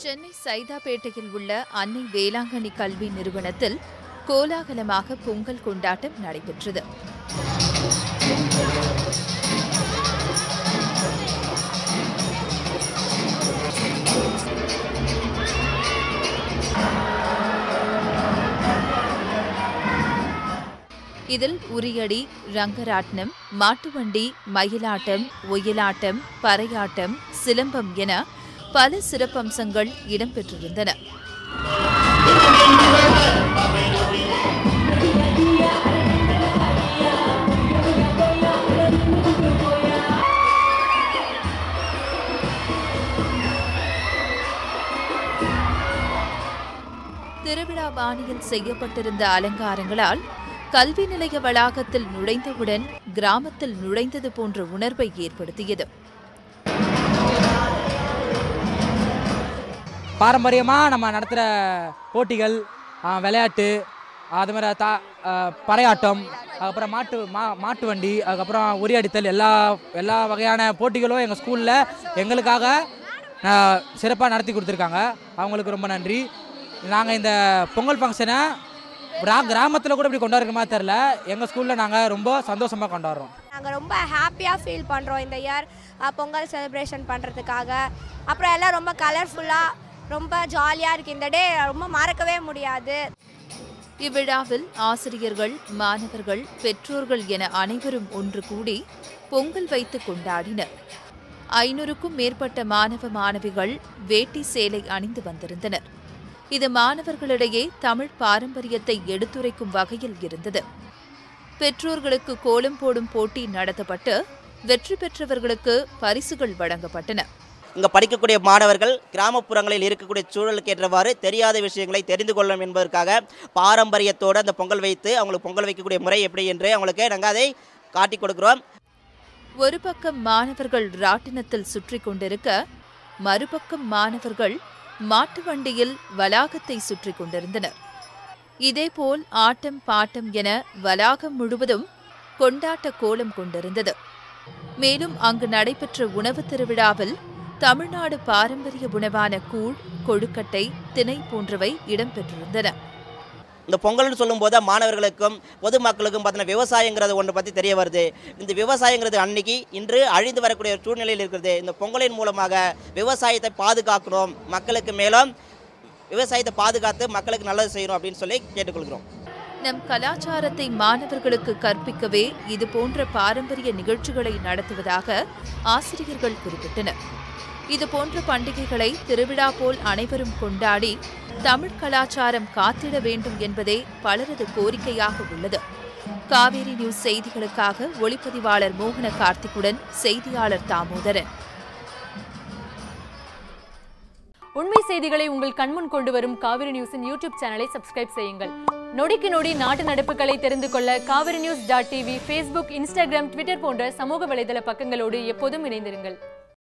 சென்னை சைதாப்பேட்டையில் உள்ள அன்னை வேளாங்கண்ணி கல்வி நிறுவனத்தில் கோலாகலமாக பொங்கல் கொண்டாட்டம் நடைபெற்றது. இதில் உரியடி, ரங்கராட்னம், மாட்டுவண்டி, மயிலாட்டம், ஒயிலாட்டம், பறையாட்டம், சிலம்பம் என பல சிறப்பம்சங்கள் இடம்பெற்றிருந்தன. திருவிழா பாணியில் செய்யப்பட்டிருந்த அலங்காரங்களால் கல்வி நிலைய வளாகத்தில் நுழைந்தவுடன் கிராமத்தில் நுழைந்தது போன்ற உணர்வை ஏற்படுத்தியது. பாரம்பரியமாக நம்ம நடத்துகிற போட்டிகள், விளையாட்டு, அது மாதிரி பறையாட்டம், அதுக்கப்புறம் மாட்டு வண்டி, அதுக்கப்புறம் உரியடித்தல், எல்லா வகையான போட்டிகளும் எங்கள் ஸ்கூலில் எங்களுக்காக சிறப்பாக நடத்தி கொடுத்துருக்காங்க. அவங்களுக்கு ரொம்ப நன்றி. நாங்கள் இந்த பொங்கல் ஃபங்க்ஷனை கிராமத்தில் கூட இப்படி கொண்டாடுறோமா தெரில, எங்கள் ஸ்கூலில் நாங்கள் ரொம்ப சந்தோஷமாக கொண்டாடுறோம். நாங்கள் ரொம்ப ஹாப்பியாக ஃபீல் பண்ணுறோம் இந்த இயர் பொங்கல் செலிப்ரேஷன் பண்ணுறதுக்காக. அப்புறம் எல்லாம் ரொம்ப கலர்ஃபுல்லாக ரொம்ப ஜாலியாக இருக்குது. இந்த டே ரொம்ப மறக்கவே முடியாது. இவ்விழாவில் ஆசிரியர்கள், மாணவர்கள், பெற்றோர்கள் என அனைவரும் ஒன்று கூடி பொங்கல் வைத்து கொண்டாடினர். 500க்கும் மேற்பட்ட மாணவ மாணவிகள் வேட்டி சேலை அணிந்து வந்திருந்தனர். இது மாணவர்களிடையே தமிழ் பாரம்பரியத்தை எடுத்துரைக்கும் வகையில் இருந்தது. பெற்றோர்களுக்கு கோலம் போடும் போட்டி நடத்தப்பட்டு வெற்றி பெற்றவர்களுக்கு பரிசுகள் வழங்கப்பட்டன. இங்கே படிக்கக்கூடிய மாணவர்கள் கிராமப்புறங்களில் இருக்கக்கூடிய சூழலுக்கு ஏற்றவாறு தெரியாத விஷயங்களை தெரிந்து கொள்ளும் என்பதற்காக பாரம்பரியத்தோடு அந்த பொங்கல் வைத்து அவங்களுக்கு பொங்கல் வைக்கக்கூடிய முறை எப்படி என்று அவங்களுக்கு நாங்கள் அதை காட்டிக் கொடுக்கிறோம். ஒரு பக்கம் மாணவர்கள் ராட்டினத்தில் சுற்றி கொண்டிருக்க, மறுபக்கம் மாணவர்கள் மாட்டு வண்டியில் வளாகத்தை சுற்றி கொண்டிருந்தனர். இதேபோல் ஆட்டம் பாட்டம் என வளாகம் முழுவதும் கொண்டாட்ட கோலம் கொண்டிருந்தது. மேலும் அங்கு நடைபெற்ற உணவு திருவிழாவில் தமிழ்நாடு பாரம்பரிய உணவான கூழ், கொழுக்கட்டை, திணை போன்றவை இடம்பெற்றிருந்தன. இந்த பொங்கல்னு சொல்லும்போது மாணவர்களுக்கும் பொதுமக்களுக்கும் பார்த்தீங்கன்னா விவசாயங்கிறது ஒன்று பற்றி தெரிய வருது. இந்த விவசாயங்கிறது அன்னைக்கு இன்று அழிந்து வரக்கூடிய சூழ்நிலையில் இருக்கிறது. இந்த பொங்கலின் மூலமாக விவசாயத்தை பாதுகாக்கணும், மக்களுக்கு மேலும் விவசாயத்தை பாதுகாத்து மக்களுக்கு நல்லது செய்யணும் அப்படின்னு சொல்லி கேட்டுக்கொள்கிறோம். நம் கலாச்சாரத்தை மாணவர்களுக்கு கற்பிக்கவே இதுபோன்ற பாரம்பரிய நிகழ்ச்சிகளை நடத்துவதாக ஆசிரியர்கள் குறிப்பிட்டனர். இதுபோன்ற பண்டிகைகளை திருவிழா போல் அனைவரும் கொண்டாடி தமிழ் கலாச்சாரம் காத்திட வேண்டும் என்பதே பலரது கோரிக்கையாக உள்ளது. காவேரி நியூஸ் செய்திகளுக்காக ஒளிப்பதிவாளர் மோகன கார்த்திக்குடன் செய்தியாளர் தாமோதரன். உண்மை செய்திகளை உங்கள் கண்முன் கொண்டு வரும் காவிரி நியூஸின் யூடியூப் சேனலை சப்ஸ்கிரைப் செய்யுங்கள். நொடிக்கு நொடி நாட்டு நடப்புகளை தெரிந்து கொள்ள kaverinews.tv, Facebook, Instagram, Twitter போன்ற சமூக வலைதள பக்கங்களோடு எப்போதும் இணைந்திருங்கள்.